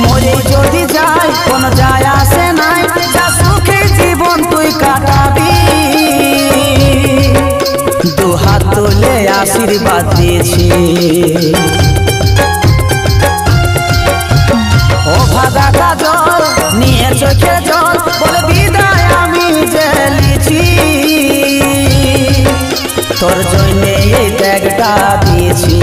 মরে যদি যাই কোন যায় আসে নাই, যা সুখে জীবন তুই কাটাবি। দু হাত তুলে আশীর্বাদ দিয়েছি। ও ভাগা কাজল নিয়ে চোখে জল, বলে বিদায় আমি জেলেছি। তোর জন্যে এই ত্যাগটা দিয়েছি।